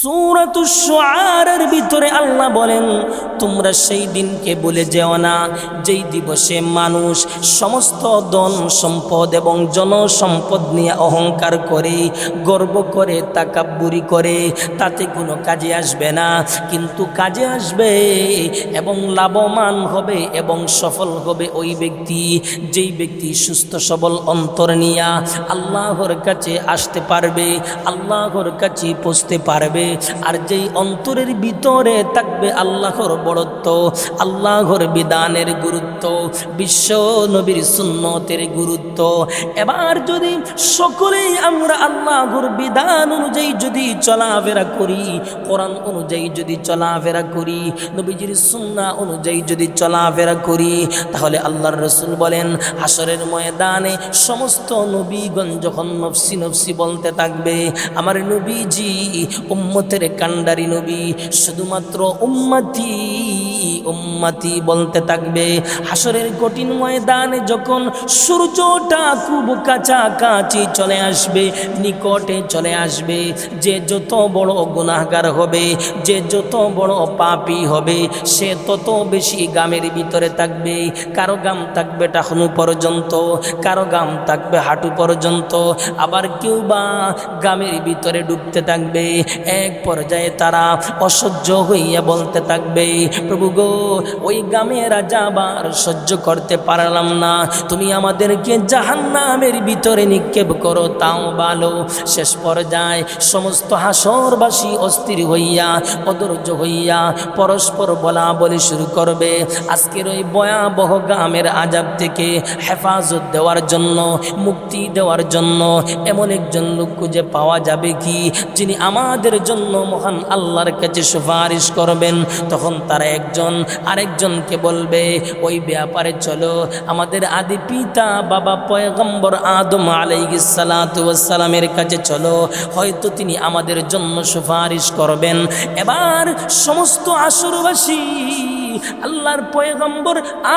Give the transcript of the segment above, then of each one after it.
সূরাতুশ শুআরার ভিতরে আল্লাহ বলেন, তোমরা সেই দিনকে ভুলে যেও না যেই দিবসে মানুষ সমস্ত ধন সম্পদ এবং জনসম্পদ নিয়ে অহংকার করে, গর্ব করে, তাকাব্বুরি করে, তাতে কোনো কাজে আসবে না। কিন্তু কাজে আসবে এবং লাভবান হবে এবং সফল হবে ওই ব্যক্তি, যেই ব্যক্তি সুস্থ সবল অন্তর নিয়ে আল্লাহর কাছে আসতে পারবে, আল্লাহর কাছে পৌঁছতে পারবে। আর যেই অন্তরের ভিতরে থাকবে আল্লাহর বড়ত্ব, আল্লাহর বিধানের গুরুত্ব, বিশ্ব নবীর সুন্নতের গুরুত্ব। এবার যদি সকলেই আমরা আল্লাহর বিধান অনুযায়ী যদি চলাফেরা করি, কোরআন অনুযায়ী যদি চলাফেরা করি, নবীজির সুন্নাহ অনুযায়ী যদি চলাফেরা করি, তাহলে আল্লাহর রাসূল বলেন হাসরের ময়দানে সমস্ত নবীগণ যখন নফসি নফসি বলতে থাকবে, আমার নবীজি উম্মতের কান্ডারি নবী, শুধুমাত্র উম্মতি উম্মতি বলতে থাকবে। হাসরের কঠিন ময়দানে যখন সূর্যটা খুব কাছাকাছি চলে আসবে, নিকটে চলে আসবে, যে যত বড় গুনাহগার হবে, যে যত বড় পাপী হবে, সে তত বেশি গামের ভিতরে থাকবে। কারো গাম থাকবে টাকনু পর্যন্ত, কারো গাম থাকবে হাঁটু পর্যন্ত, আবার কেউ বা গামের ভিতরে ডুবতে থাকবে। এক পর্যায়ে তারা অসহ্য হইয়া বলতে থাকবে, প্রভু গো, ওই গামের আযাবার সহ্য করতে পারলাম না, তুমি আমাদেরকে জাহান্নামের ভিতরে নিক্ষেপ করো তাও ভালো। শেষ পর্যায়ে সমস্ত হাসরবাসী অস্থির হইয়া, অধৈর্য হইয়া পরস্পর বলা বলি শুরু করবে। আজকের ওই ভয়াবহ গামের আযাব থেকে হেফাজত দেওয়ার জন্য, মুক্তি দেওয়ার জন্য এমন একজন লোক খুঁজে পাওয়া যাবে কি, যিনি আমাদের জন্য মহান আল্লাহর কাছে সুপারিশ করবেন। তখন তারা একজন আরেকজনকে বলবে, ওই ব্যাপারে চলো আমাদের আদি পিতা বাবা পয়গম্বর আদম আলাইহিস সালাতু ওয়াস সালামের কাছে চলো, হয়তো তিনি আমাদের জন্য সুপারিশ করবেন। এবার সমস্ত আসরবাসী আল্লাহর পয়গম্বর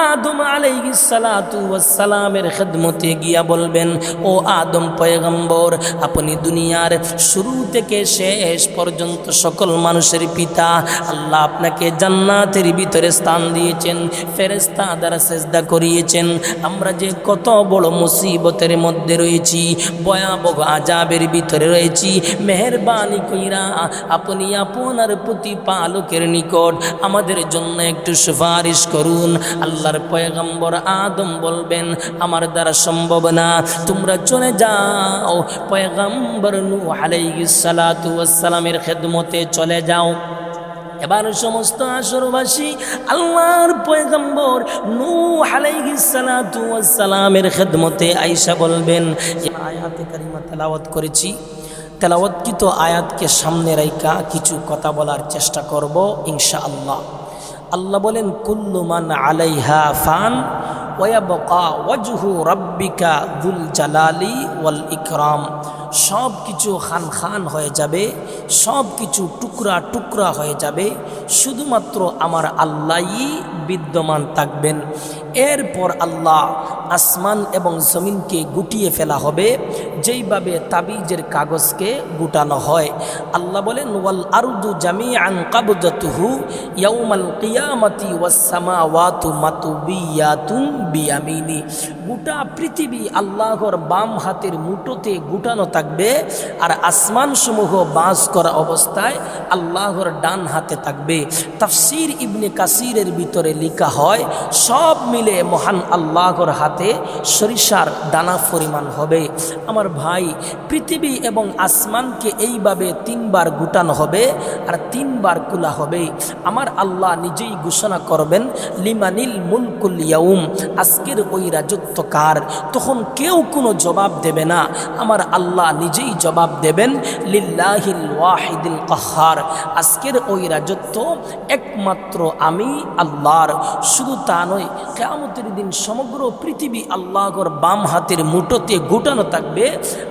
আদম আলাইহিস সালাতু ওয়াস সালামের খিদমতে গিয়া বলবেন, ও আদম পয়গম্বর, আপনি দুনিয়ার শুরু থেকে শেষ পর্যন্ত সকল মানুষের পিতা, আল্লাহ আপনাকে জান্নাতের ভিতরে স্থান দিয়েছেন, ফেরেশতা দ্বারা সেজদা করিয়েছেন। আমরা যে কত বড় মুসিবতের মধ্যে রয়েছি, ভয়াবহ আযাবের ভিতরে রয়েছি, মেহেরবানি কইরা আপনি আপনার প্রতিপালকের নিকট আমাদের জন্য একটু সুপারিশ করুন। আল্লাহর পয়গম্বর আদম বলবেন, আমার দ্বারা সম্ভব না, তোমরা চলে যাও, পয়গম্বর নূহ আলাইহিস সালাতু ওয়াস সালামের খিদমতে চলে যাও। এবার সমস্ত আসরবাসী আল্লাহর পয়গম্বর নূহ আলাইহিস সালাতু ওয়াস সালামের খিদমতে আয়েশা বলবেন, এই আয়াতে কারিমা তেলাওয়াত করেছি, তেলাওয়াতকৃত আয়াতকে সামনে রাইখা কিছু কথা বলার চেষ্টা করব ইনশাআল্লাহ। আল্লাহ বলেন, কুল্লু মান আলাইহা ফান ওয়ায়াবকা ওয়াজহু রাব্বিকা যুল জালালি ওয়াল ইকরাম। সব কিছু খান খান হয়ে যাবে, সব কিছু টুকরা টুকরা হয়ে যাবে, শুধুমাত্র আমার আল্লাহই বিদ্যমান থাকবেন। এরপর আল্লাহ আসমান এবং জমিনকে গুটিয়ে ফেলা হবে, যেইভাবে তাবিজের কাগজকে গুটানো হয়। আল্লাহ বলেন, ওয়াল আরদু জামিআন কাবদাতুহু ইয়াউমাল কিয়ামাতি ওয়াস সামাওয়াতু মাতুবিয়াতুন বিয়ামিনি। গোটা পৃথিবী আল্লাহর বাম হাতের মুঠোতে গুটানো থাকবে, আর আসমান সমূহ বাস করা অবস্থায় আল্লাহর ডান হাতে থাকবে। তাফসীর ইবনে কাসিরের ভিতরে লেখা হয়, সব মিলে মহান আল্লাহর হাতে সরিষার দানা পরিমাণ হবে। আমার ভাই, পৃথিবী এবং আসমানকে এইভাবে তিনবার গুটানো হবে আর তিনবার খোলা হবে। আমার আল্লাহ নিজেই ঘোষণা করবেন, লিমানিল মুলকুল ইয়াউম, আজকের ওই রাজত্ব কার? তখন কেউ কোনো জবাব দেবে না, আমার আল্লাহ নিজেই জবাব দেবেন, লিল্লাহিল ওয়াহিদিল কাহ্হার, আজকের ওই রাজত্ব একমাত্র আমি আল্লাহর। শুধু তা নয়, কিয়ামতের দিন সমগ্র পৃথিবী আল্লাহর বাম হাতের মুঠোতে গুটানো থাকবে,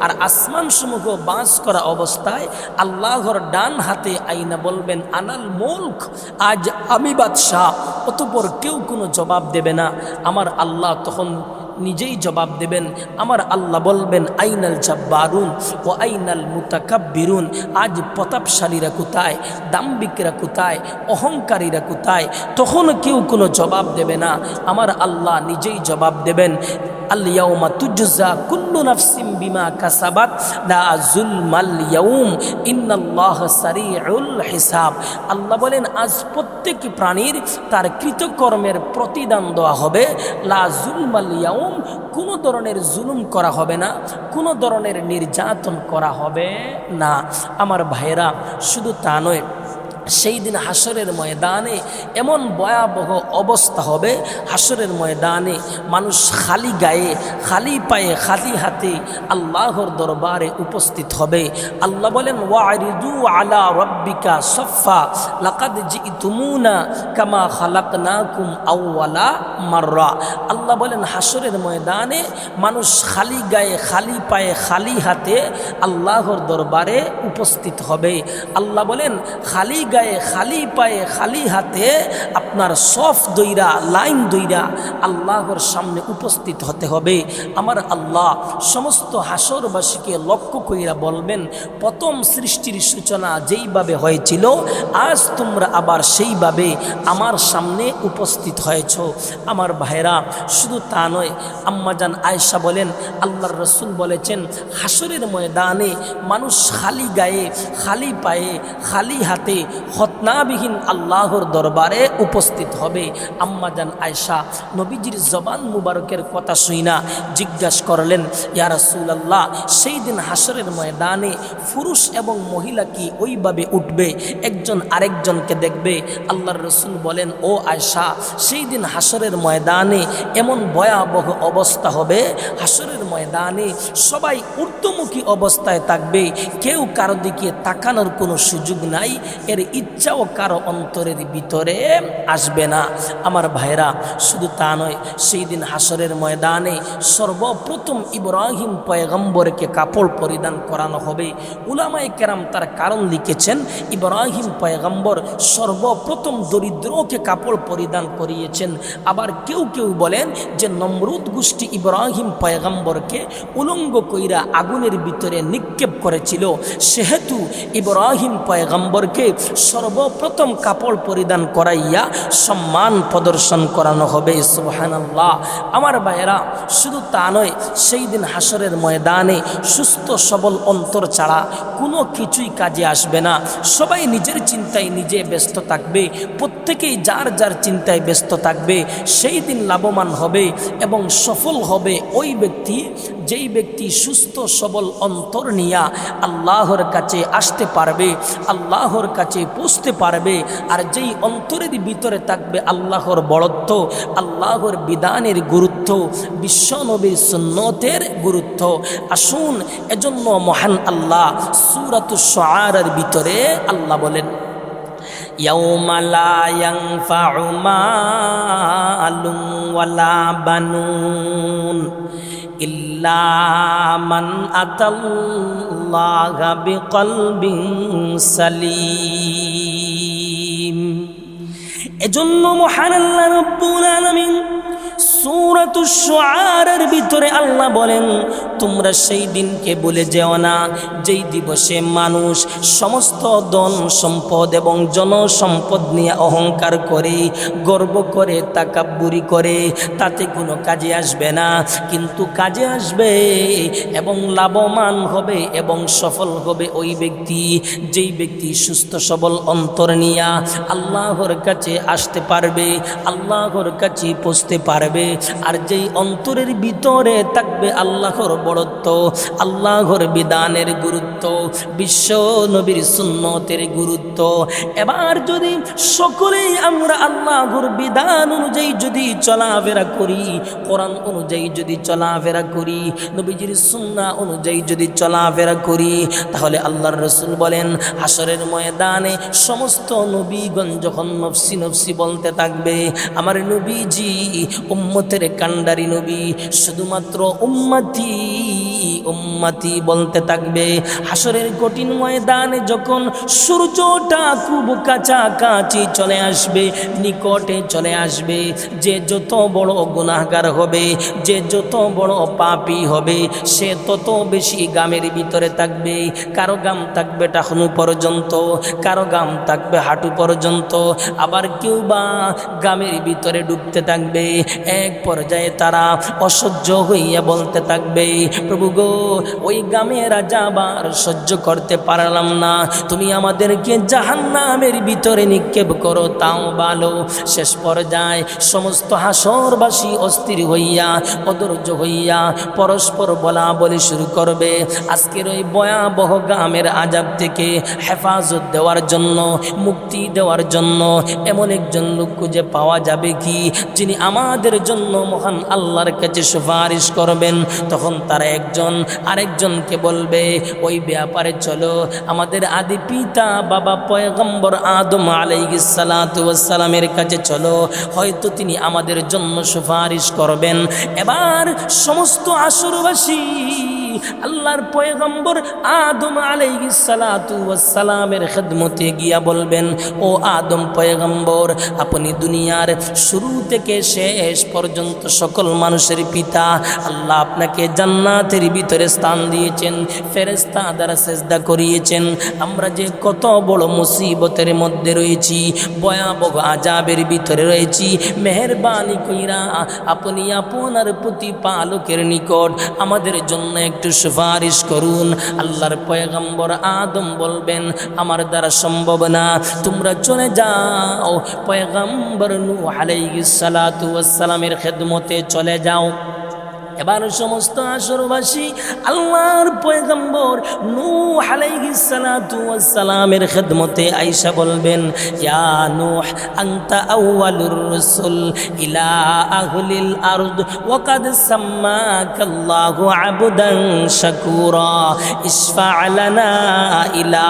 আর আসমান সমূহ বাস করা অবস্থায় আল্লাহর ডান হাতে আইনা বলবেন, আনাল মুলক, আজ আমি বাদশাহ। অতঃপর কেউ কোনো জবাব দেবে না। আমার আল্লাহ তখন নিজেই জবাব দেবেন। আমার আল্লাহ বলবেন আইনাল জাব্বারুন ও আইনাল মুতাকাব্বিরুন, আজ প্রতাপশালীরা কোথায়, দাম্ভিকরা কোথায়, অহংকারীরা কোথায়? তখন কেউ কোনো জবাব দেবে না, আমার আল্লাহ নিজেই জবাব দেবেন। আল-ইয়াউমা তুজজা কুল্লু নাফসিন বিমা কাসাবাত লা যুলমাল ইয়াউম ইন্নাল্লাহা সারিউল হিসাব। আল্লাহ বলেন আজ প্রত্যেক প্রাণীর তার কৃতকর্মের প্রতিদান দেওয়া হবে। লা যুলমাল ইয়াউম, কোনো ধরনের জুলুম করা হবে না, কোনো ধরনের নির্যাতন করা হবে না। আমার ভাইরা, শুধু তা নয়, সেই দিন হাসরের ময়দানে এমন ভয়াবহ অবস্থা হবে, হাসরের ময়দানে মানুষ খালি গায়ে, খালি পায়ে, খালি হাতে আল্লাহর দরবারে উপস্থিত হবে। আল্লাহ বলেন ওয়ারিদু আলা রাব্বিকা সাফফা লাকাদ জিতুমুনা কামা খালাকনাকুম আউওয়ালা মাররা। আল্লাহ বলেন হাসরের ময়দানে মানুষ খালি গায়ে, খালি পায়ে, খালি হাতে আল্লাহর দরবারে উপস্থিত হবে। আল্লাহ বলেন খালি গায়ে, খালি পায়ে, খালি হাতে আপনার সফ দইরা, লাইন দইরা আল্লাহর সামনে উপস্থিত হতে হবে। আমার আল্লাহ সমস্ত হাসরবাসীকে লক্ষ্য কইরা বলবেন, প্রথম সৃষ্টির সূচনা যেইভাবে হয়েছিল আজ তোমরা আবার সেইভাবে আমার সামনে উপস্থিত হয়েছ। আমার ভাইরা, শুধু তা নয়, আম্মাজান আয়েশা বলেন আল্লাহর রসুল বলেছেন হাসরের ময়দানে মানুষ খালি গায়ে, খালি পায়ে, খালি হাতে খতনাবিহীন আল্লাহর দরবারে উপস্থিত হবে। আম্মাজান আয়েশা নবীজির জবান মুবারকের কথা শুইনা জিজ্ঞাসা করলেন, ইয়া রাসূলুল্লাহ, সেই দিন হাসরের ময়দানে পুরুষ এবং মহিলা কি ওইভাবে উঠবে, একজন আরেকজনকে দেখবে? আল্লাহর রসুল বলেন, ও আয়েশা, সেই দিন হাসরের ময়দানে এমন ভয়াবহ অবস্থা হবে, হাসরের ময়দানে সবাই ঊর্ধ্বমুখী অবস্থায় থাকবে, কেউ কারো দিকে তাকানোর কোনো সুযোগ নাই, এর ইচ্ছাও কারো অন্তরের ভিতরে আসবে না। আমার ভাইরা, শুধু তা নয়, সেই দিন হাসরের ময়দানে সর্বপ্রথম ইব্রাহিম পয়গম্বরকে কাপড় পরিধান করানো হবে। উলামায়ে কেরাম তার কারণ লিখেছেন, ইব্রাহিম পয়গম্বর সর্বপ্রথম দরিদ্রকে কাপড় পরিধান করিয়েছেন। আবার কেউ কেউ বলেন যে নমরুদ গোষ্ঠী ইব্রাহিম পয়গম্বরকে উলঙ্গ কইরা আগুনের ভিতরে নিক্ষেপ করেছিল, সেহেতু ইব্রাহিম পয়গম্বরকে সর্বপ্রথম কাপড় পরিধান করাইয়া সম্মান প্রদর্শন করানো হবে। সুবহানাল্লাহ। আমার ভাইয়েরা, শুধু তা নয়, সেই দিন হাসরের ময়দানে সুস্থ সবল অন্তর ছাড়া কোনো কিছুই কাজে আসবে না। সবাই নিজের চিন্তায় নিজে ব্যস্ত থাকবে, প্রত্যেকেই যার যার চিন্তায় ব্যস্ত থাকবে। সেই দিন লাভবান হবে এবং সফল হবে ওই ব্যক্তি, যেই ব্যক্তি সুস্থ সবল অন্তর নিয়ে আল্লাহর কাছে আসতে পারবে, আল্লাহর কাছে পৌঁছতে পারবে। আর যেই অন্তরের ভিতরে থাকবে আল্লাহর বড়ত্ব, আল্লাহর বিধানের গুরুত্ব, বিশ্বনবীর সুন্নতের গুরুত্ব। আসুন, এজন্য মহান আল্লাহ সূরাতুশ শুআরার ভিতরে আল্লাহ বলেন, ইয়াউমা লা ইয়ানফাউ মালুন ওয়ালা বানুন ইল্লা মান আতাল্লাহা বিকলবিন সালিম। এজন্য মহান আল্লাহ রাব্বুল আলামিন সূরাতুশ শুআরার ভিতরে আল্লাহ বলেন, তোমরা সেই দিনকে বলে যেও না যেই দিবসে মানুষ সমস্ত ধন সম্পদ এবং জনসম্পদ নিয়ে অহংকার করে, গর্ব করে, তাকাব্বুরি করে, তাতে কোনো কাজে আসবে না। কিন্তু কাজে আসবে এবং লাভবান হবে এবং সফল হবে ওই ব্যক্তি, যেই ব্যক্তি সুস্থ সবল অন্তর নিয়ে আল্লাহর কাছে আসতে পারবে, আল্লাহর কাছে পৌঁছতে পারবে। আর যেই অন্তরের ভিতরে থাকবে আল্লাহর বড়ত্ব, আল্লাহর বিধানের গুরুত্ব, বিশ্ব নবীর সুন্নতের গুরুত্ব। এবার যদি সকলেই আমরা আল্লাহর বিধান অনুযায়ী যদি চলাফেরা করি, কোরআন অনুযায়ী যদি চলাফেরা করি, নবীজির সুন্নাহ অনুযায়ী যদি চলাফেরা করি, তাহলে আল্লাহর রাসূল বলেন হাসরের ময়দানে সমস্ত নবীগণ যখন নফসি নফসি বলতে থাকবে, আমার নবীজি উম্মতের কান্ডারি নবী শুধুমাত্র উম্মতি উম্মতি বলতে থাকবে। হাসরের কঠিন ময়দানে যখন সূর্যটা খুব কাছাকাছি চলে আসবে, নিকটে চলে আসবে, যে যত বড় গুনাহগার হবে, যে যত বড় পাপী হবে, সে তত বেশি গামের ভিতরে থাকবে। কারো গাম থাকবে টাকনু পর্যন্ত, কারো গাম থাকবে হাঁটু পর্যন্ত, আবার কেউ বা গামের ভিতরে ডুবতে থাকবে। এক পর্যায়ে তারা অসহ্য হইয়া বলতে থাকবে, প্রভু গো, ওই গামের আযাবার সহ্য করতে পারলাম না, তুমি আমাদেরকে জাহান্নামের ভিতরে নিক্ষেপ করো তাও ভালো। শেষ পর্যায়ে সমস্ত হাসরবাসী অস্থির হইয়া অধৈর্য হইয়া পরস্পর বলা বলি শুরু করবে, আজকের ওই ভয়াবহ গামের আযাব থেকে হেফাজত দেওয়ার জন্য, মুক্তি দেওয়ার জন্য এমন একজন লোক খুঁজে পাওয়া যাবে কি, যিনি আমাদের জন্য মহান আল্লাহর কাছে সুপারিশ করবেন। তখন তারা একজন আরেকজনকে বলবে, ওই ব্যাপারে চলো আমাদের আদি পিতা বাবা পয়গম্বর আদম আলাইহিস সালাতু ওয়াস সালামের কাছে চলো, হয়তো তিনি আমাদের জন্য সুপারিশ করবেন। এবার সমস্ত আসরবাসী আল্লাহর পয়গম্বর আদম আলাইহিস সালাতু ওয়াস সালামের খিদমতে গিয়া বলবেন, ও আদম পয়গম্বর, আপনি দুনিয়ার শুরু থেকে শেষ পর্যন্ত সকল মানুষের পিতা, আল্লাহ আপনাকে জান্নাতের ভিতরে স্থান দিয়েছেন, ফেরেশতা দ্বারা সেজদা করিয়েছেন। আমরা যে কত বড় মুসিবতের মধ্যে রয়েছি, ভয়াবহ আযাবের ভিতরে রয়েছি, মেহেরবানি কইরা আপনি আপনার প্রতিপালকের নিকট আমাদের জন্য একটু সুপারিশ করুন। আল্লাহর পয়গম্বর আদম বলবেন, আমার দ্বারা সম্ভব না, তোমরা চলে যাও, পয়গম্বর নূহ আলাইহিস সালাতু ওয়াস সালামের খিদমতে চলে যাও। এবার সমস্ত আসরবাসী আল্লাহর পয়গম্বর নূহ আলাইহিস সালাতু ওয়াস সালামের খিদমতে আয়েশা বলবেন, ইয়া নূহ আনতা আউয়ালুর রাসূল ইলা আহলিল আরদ ওয়া কাদ সাম্মাকাল্লাহু আবদান শাকুরা ইশফা লানা ইলা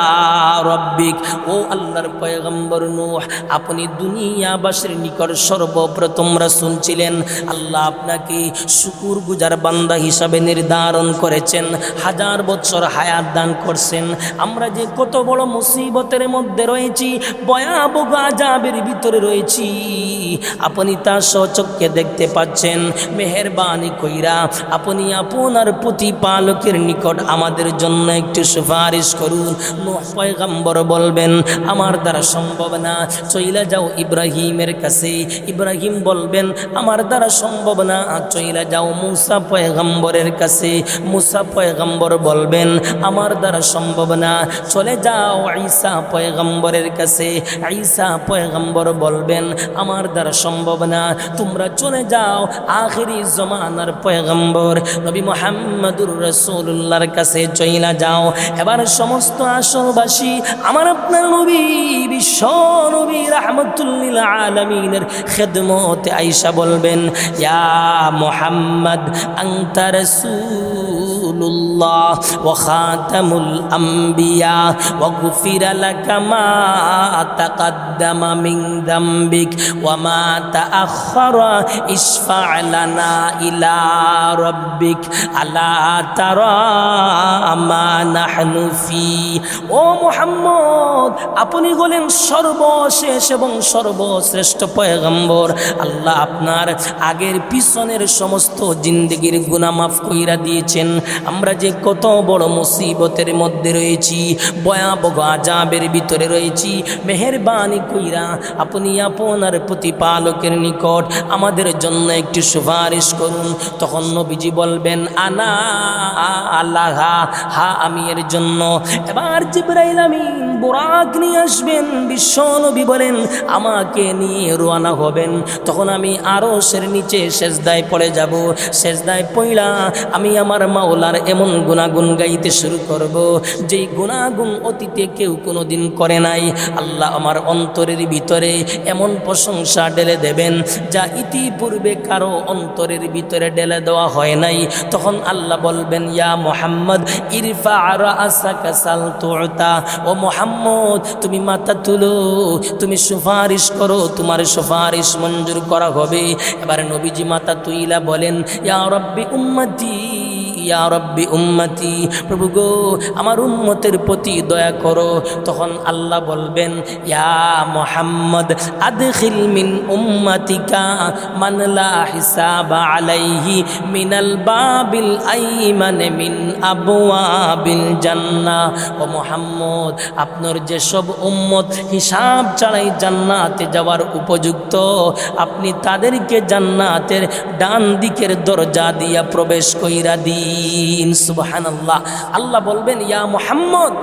রাব্বিক। ও আল্লাহর পয়গম্বর নূহ, আপনি দুনিয়াবাসীর নিকট সর্বপ্রথম রাসূল ছিলেন, আল্লাহ আপনাকে শুকর যার বান্দা হিসাবে নির্ধারণ করেছেন, 1000 বছর হায়াত দান করছেন। আমরা যে কত বড় মুসিবতের মধ্যে রয়েছি, ভয়াবহ আযাবের ভিতরে রয়েছি, আপনি তা স্বচক্ষে দেখতে পাচ্ছেন। মেহেরবানি কইরা আপনি আপনার প্রতিপালকের নিকট আমাদের জন্য একটু সুপারিশ করুন। নূহ পয়গম্বর বলবেন, আমার দ্বারা সম্ভব না, চইলা যাও ইব্রাহিমের কাছে। ইব্রাহিম বলবেন, আমার দ্বারা সম্ভব না, চইলা যাও মুসা পয়গম্বরের কাছে। মুসা পয়গম্বর বলবেন, আমার দ্বারা সম্ভব না, চলে যাও ঈসা পয়গম্বরের কাছে। ঈসা পয়গম্বর বলবেন, আমার দ্বারা সম্ভব না, তোমরা চলে যাও আখিরি জমানার পয়গম্বর নবী মুহাম্মদুর রাসূলুল্লাহর কাছে চইলা যাও। এবার সমস্ত আসরবাসী আমার আপনার নবী বিশ্ব নবী রাহমাতুল লিল আলামিনের খিদমতে আয়েশা বলবেন, ইয়া মুহাম্মদ আনতা রাসূলুল্লাহ ওয়া খাতামুল আম্বিয়া ওয়া গুফিরা লাকা মা তাকাদ্দামা মিন যামবিক ওয়া মা তাআখারা ইশফা লানা ইলা রাব্বিক আলা তারা মা নাহনু ফি। ও মুহাম্মদ, আপনি হলেন সর্বশেষ এবং সর্বশ্রেষ্ঠ পয়গম্বর। আল্লাহ আপনার আগের পিছনের সমস্ত জিন্দেগির গুনাহ মাফ কইরা দিয়েছেন। আমরা যে কত বড় মুসিবতের মধ্যে রয়েছি, ভয়াবহ আযাবের ভিতরে রয়েছি, মেহেরবানি কইরা আপনি আপনার প্রতিপালকের নিকট আমাদের জন্য একটু সুপারিশ করুন। তখন নবীজি বলবেন, আনা আল্লাহ, হা আমি এর জন্য। এবার জিবরাইল আমিন বুরাক নিয়ে আসবেন। বিশ্ব নবী বলেন, আমাকে নিয়ে রওনা হবেন। তখন আমি আরশের নিচে সেজদায় পড়ে যাব। সেজদায় পইলা আমি আমার মাওলা আল্লাহর এমন গুণাগুণ গাইতে শুরু করব যেই গুণাগুণ অতীতে কেউ কোনোদিন করে নাই। আল্লাহ আমার অন্তরের ভিতরে এমন প্রশংসা ঢেলে দেবেন যা ইতিপূর্বে কারো অন্তরের ভিতরে ঢেলে দেওয়া হয় নাই। তখন আল্লাহ বলবেন, ইয়া মুহাম্মদ ইরফা রাসাকা সাল তুতা, ও মুহাম্মদ তুমি মাথা তুলো, তুমি সুপারিশ করো, তোমার সুপারিশ মঞ্জুর করা হবে। এবারে নবীজি মাথা তুইলা বলেন, ইয়া রাব্বি উম্মতি, ইয়া রাব্বি উম্মতি, প্রভু গো আমার উম্মতের প্রতি দয়া করো। তখন আল্লাহ বলবেন, ইয়া মুহাম্মদ আদখিল মিন উম্মতিকা মান লা হিসাবা আলাইহি মিনাল বাবিল আইমান মিন আবওয়াবিল জান্নাহ। ও মুহাম্মদ আপনার যেসব উম্মত হিসাব ছাড়াই জান্নাতে যাওয়ার উপযুক্ত, আপনি তাদেরকে জান্নাতের ডান দিকের দরজা দিয়া প্রবেশ কইরা দিন। সুবহানাল্লাহ। আল্লাহ বলবেন, ইয়া মুহাম্মদ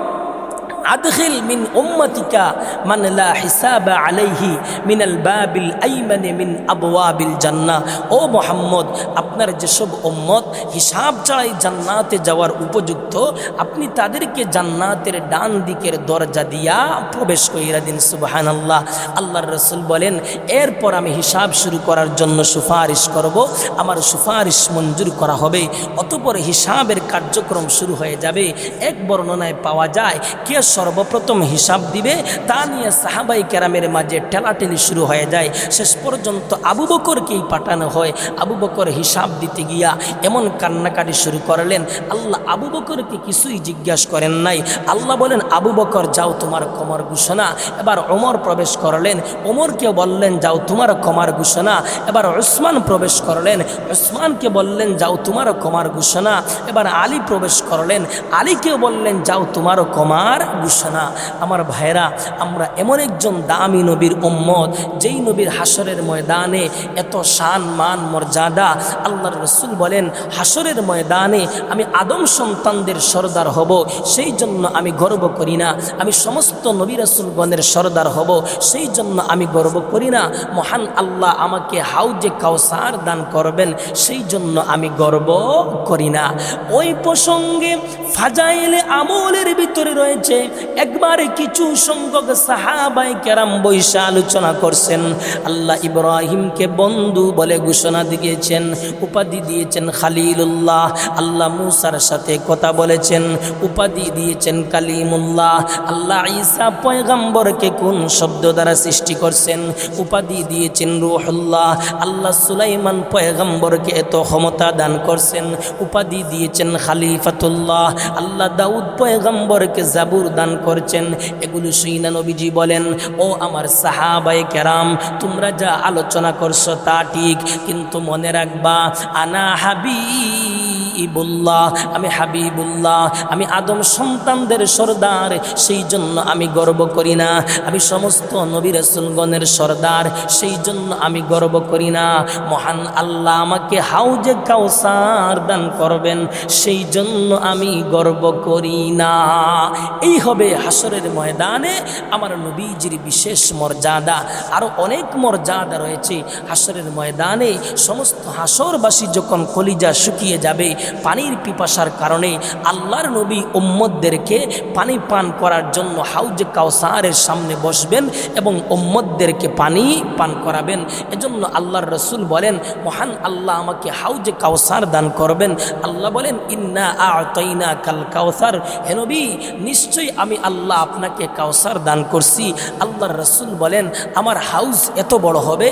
আদখিল মিন উম্মতিকা মান লা হিসাবা আলাইহি মিনাল বাবিল আইমানি মিন আবওয়াবিল জান্নাহ। ও মুহাম্মদ আপনার যেসব উম্মত হিসাব ছাড়াই জান্নাতে যাওয়ার উপযুক্ত, আপনি তাদেরকে জান্নাতের ডান দিকের দরজা দিয়া প্রবেশ কইরা দিন। সুবহানাল্লাহ। আল্লাহর রাসূল বলেন, এরপর আমি হিসাব শুরু করার জন্য সুপারিশ করব, আমার সুপারিশ মঞ্জুর করা হবে। অতঃপর হিসাবের কার্যক্রম শুরু হয়ে যাবে। এক বর্ণনায় পাওয়া যায়, কে সর্বপ্রথম হিসাব দিবে তা নিয়ে সাহাবাই কেরামের মাঝে ঠেলাঠেলি শুরু হয়ে যায়। শেষ পর্যন্ত আবু বকরকেই পাঠানো হয়। আবু বকর হিসাব দিতে গিয়া এমন কান্নাকাটি শুরু করলেন, আল্লাহ আবু বকরকে কিছুই জিজ্ঞাসা করেন নাই। আল্লাহ বলেন, আবু বকর যাও তোমার ক্ষমার ঘোষণা। এবার ওমর প্রবেশ করলেন, ওমরকে বললেন, যাও তোমার ক্ষমার ঘোষণা। এবার উসমান প্রবেশ করলেন, উসমানকে বললেন, যাও তোমার ক্ষমার ঘোষণা। এবার আলী প্রবেশ করলেন, আলীকে বললেন, যাও তোমার ক্ষমার ঘোষণা। আমার ভাইরা, আমরা এমন একজন দামি নবীর উম্মত, যেই নবীর হাসরের ময়দানে এত শান মান মর্যাদা। আল্লাহর রাসূল বলেন, হাসরের ময়দানে আমি আদম সন্তানদের সরদার হব, সেই জন্য আমি গর্ব করি না। আমি সমস্ত নবী রাসূলগণের সরদার হব, সেই জন্য আমি গর্ব করি না। মহান আল্লাহ আমাকে হাউজে কাউসার দান করবেন, সেই জন্য আমি গর্ব করি না। ওই প্রসঙ্গে ফাজাইলে আমলের ভিতরে রয়েছে, একবারে কিছু সংখ্যক সাহাবায়ে কেরাম বৈশা আলোচনা করছেন। আল্লাহ ইব্রাহিমকে বন্ধু বলে ঘোষণা দিয়েছেন, উপাধি দিয়েছেন খালিলুল্লাহ। আল্লাহ মূসার সাথে কথা বলেছেন, উপাধি দিয়েছেন কালিমুল্লাহ। আল্লাহ ঈসা পয়গম্বরকে কোন শব্দ দ্বারা সৃষ্টি করছেন? উপাধি দিয়েছেন রূহুল্লাহ। আল্লাহ সুলাইমান পয়গম্বরকে এত ক্ষমতা দান করছেন, উপাধি দিয়েছেন খলিফাতুল্লাহ। আল্লাহ দাউদ পয়গম্বরকে জাবুর দান করছেন। এগুলো শুইনা নবীজি বলেন, ও আমার সাহাবায়ে কেরাম, তোমরা যা আলোচনা করছো তা ঠিক, কিন্তু মনে রাখবা, আনা হাবিবুল্লাহ, আমি হাবিবুল্লাহ, আমি আদম সন্তানদের সরদার, সেই জন্য আমি গর্ব করি না। আমি সমস্ত নবী রাসূলগণের সরদার, সেই জন্য আমি গর্ব করি না। মহান আল্লাহ আমাকে হাউজে কাউসার দান করবেন, সেই জন্য আমি গর্ব করি না। এই হবে হাসরের ময়দানে আমার নবীজির বিশেষ মর্যাদা। আরও অনেক মর্যাদা রয়েছে হাসরের ময়দানে। সমস্ত হাসরবাসী যখন কলিজা শুকিয়ে যাবে পানির পিপাসার কারণে, আল্লাহর নবী উম্মতদেরকে পানি পান করার জন্য হাউজে কাউসারের সামনে বসবেন এবং উম্মতদেরকে পানি পান করাবেন। এজন্য আল্লাহর রাসূল বলেন, মহান আল্লাহ আমাকে হাউজে কাউসার দান করবেন। আল্লাহ বলেন, ইন্না আ'তাইনা কাল কাউসার, হে নবী নিশ্চয়ই আমি আল্লাহ আপনাকে কাউসার দান করছি। আল্লাহর রাসূল বলেন, আমার হাউজ এত বড় হবে,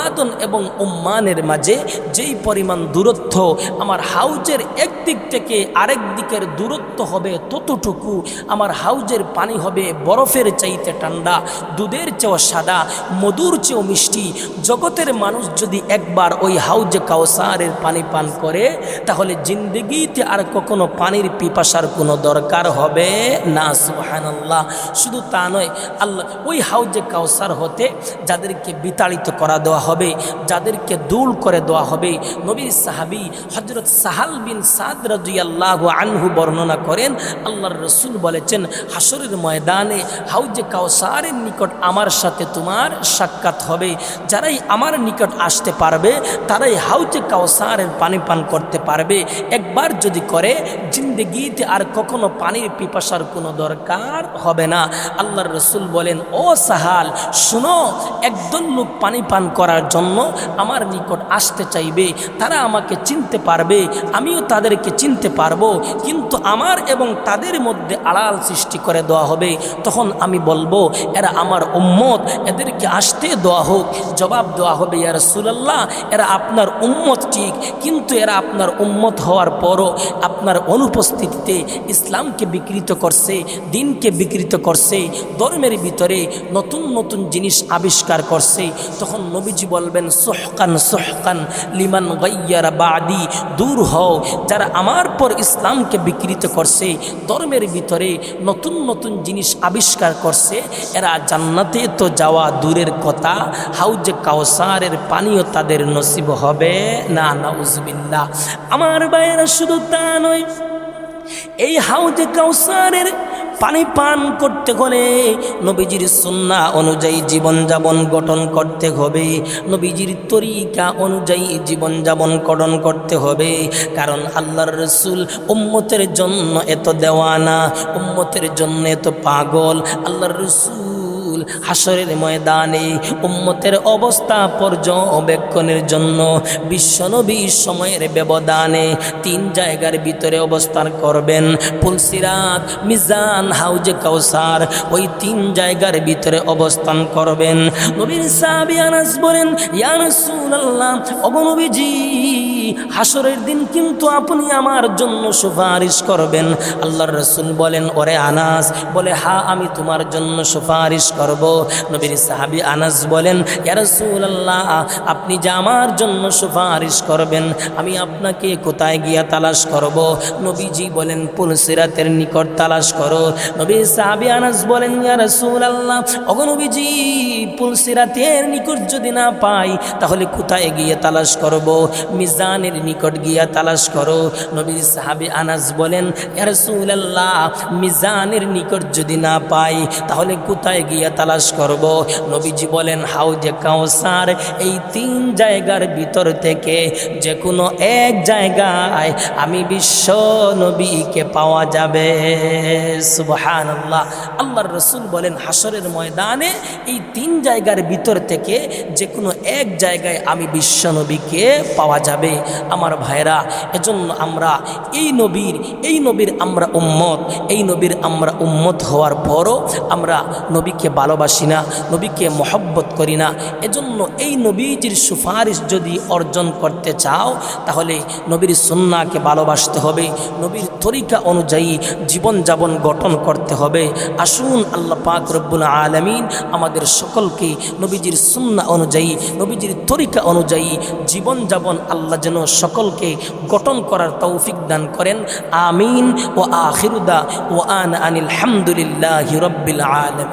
আদন এবং উম্মানের মাঝে যেই পরিমাণ দূরত্ব, আমার হাউজের একদিক থেকে আরেক দিকের দূরত্ব হবে ততটুকু। আমার হাউজের পানি হবে বরফের চাইতে ঠান্ডা, দুধের চেয়েও সাদা, মধুর চেয়েও মিষ্টি। জগতের মানুষ যদি একবার ওই হাউজে কাউসারের পানি পান করে, তাহলে জিন্দেগিতে আর কখনো পানির পিপাসার কোনো দরকার হবে না। সুবহানাল্লাহ। শুধু তা নয়, আল্লাহ ওই হাউজে কাউসার হতে যাদেরকে বিতাড়িত করা দেওয়া হবে, যাদেরকে দূর করে দেওয়া হবে, নবীর সাহাবী হযরত সাহাল বিন সাদ রাদিয়াল্লাহু আনহু বর্ণনা করেন, আল্লাহর রাসূল বলেছেন, হাসরের ময়দানে হাউজে কাউসারের নিকট আমার সাথে তোমার সাক্ষাৎ হবে। যারাই আমার নিকট আসতে পারবে তারাই হাউজে কাউসারের পানি পান করতে পারবে। একবার যদি করে জিন্দেগিতে আর কখনো পানির পিপাসার কোনো দরকার হবে না। আল্লাহর রাসূল বলেন, ও সাহাল শুনো, একদল লোক পানি পান করার জন্য আমার নিকট আসতে চাইবে, তারা আমাকে চিনতে পারবে, আমিও তাদেরকে চিনতে পারবো, কিন্তু আমার এবং তাদের মধ্যে আড়াল সৃষ্টি করে দেওয়া হবে। তখন আমি বলবো এরা আমার উম্মত, এদেরকে আসতে দেওয়া হোক। জবাব দেওয়া হবে, ইয়া রাসূলুল্লাহ এরা আপনার উম্মত ঠিক, কিন্তু এরা আপনার উম্মত হওয়ার পরও আপনার অনুপস্থিতিতে ইসলামকে বিকৃত করছে, দিনকে বিকৃত করছে, ধর্মের ভিতরে নতুন নতুন জিনিস আবিষ্কার করছে। তখন নবীজি বলবেন, সুহকান সুহকান লিমান গায়্যারা বাদি, দূর হও যারা আমার পর ইসলামকে বিকৃত করছে, ধর্মের ভিতরে নতুন নতুন জিনিস আবিষ্কার করছে, এরা জান্নাতে তো যাওয়া দূরের কথা, হাউজে কাউসারের পানিও তাদের নসিব হবে না, নাউজুবিল্লাহ। আমার ভাইয়েরা শুধু তা নয়, এই হাউজে কাউসারের পানি পান করতে হলে নবীজির সুন্নাহ অনুযায়ী জীবনযাপন গঠন করতে হবে, নবীজির তরিকা অনুযায়ী জীবনযাপন গঠন করতে হবে। কারণ আল্লাহর রাসূল উম্মতের জন্য এত দেওয়ানা, উম্মতের জন্য এত পাগল। আল্লাহর রাসূল হাসরের ময়দানে উম্মতের অবস্থা পর্যবেক্ষণের জন্য বিশ্বনবী সময়ের ব্যবধানে 3 জায়গার ভিতরে অবস্থান করবেন। পুলসিরাত, মিজান, হাউজে কাউসার, ওই 3 জায়গার ভিতরে অবস্থান করবেন। নবীর সাহাবী আনাস বলেন, ইয়া রাসূলুল্লাহ, ওগো নবীজি হাসরের দিন কিন্তু আপনি আমার জন্য সুপারিশ করবেন। আল্লাহর রাসূল বলেন, ওরে আনাস, বলে হ্যাঁ আমি তোমার জন্য সুপারিশ করব। নবীর সাহাবী আনাস বলেন, ইয়া রাসূলুল্লাহ আপনি যে আমার জন্য সুপারিশ করবেন আমি আপনাকে কোথায় গিয়া তালাশ করব? নবীজি বলেন, পুলসিরাতের নিকট তালাশ করো। নবীর সাহাবী আনাস বলেন, ইয়া রাসূলুল্লাহ ওগো নবীজি পুলসিরাতের নিকট যদি না পাই তাহলে কোথায় গিয়ে তালাশ করব? মিজানের নিকট গিয়া তালাশ করো। নবীর সাহাবী আনাস বলেন, ইয়া রাসূলুল্লাহ মিজানের নিকট যদি না পাই তাহলে কোথায় গিয়া তালাশ করব? নবীজি বলেন, হাউজে কাউসার এই 3 জায়গার ভিতর থেকে যে কোনো এক জায়গায় আমি বিশ্ব নবীকে পাওয়া যাবে। সুবহানাল্লাহ। আল্লাহর রাসূল বলেন, হাসরের ময়দানে এই 3 জায়গার ভিতর থেকে যে কোনো এক জায়গায় আমি বিশ্ব নবীকে পাওয়া যাবে। আমার ভাইরা, এজন্য আমরা এই নবীর আমরা উম্মত, এই নবীর আমরা উম্মত হওয়ার পরও আমরা নবীকে ভালোবাসি না, নবীকে মহব্বত করি না। এজন্য এই নবীজির সুপারিশ যদি অর্জন করতে চাও তাহলে নবীর সুন্নাহকে ভালোবাসতে হবে, নবীর তরিকা অনুযায়ী জীবনযাপন গঠন করতে হবে। আসুন আল্লাহ পাক রব্বুল আলামিন আমাদের সকলকে নবীজির সুন্নাহ অনুযায়ী, নবীজির তরিকা অনুযায়ী জীবনযাপন আল্লাহ যেন সকলকে গঠন করার তৌফিক দান করেন। আমিন। ও আখিরু দাওয়ানা আনিল হামদুলিল্লাহি রাব্বিল আলামিন।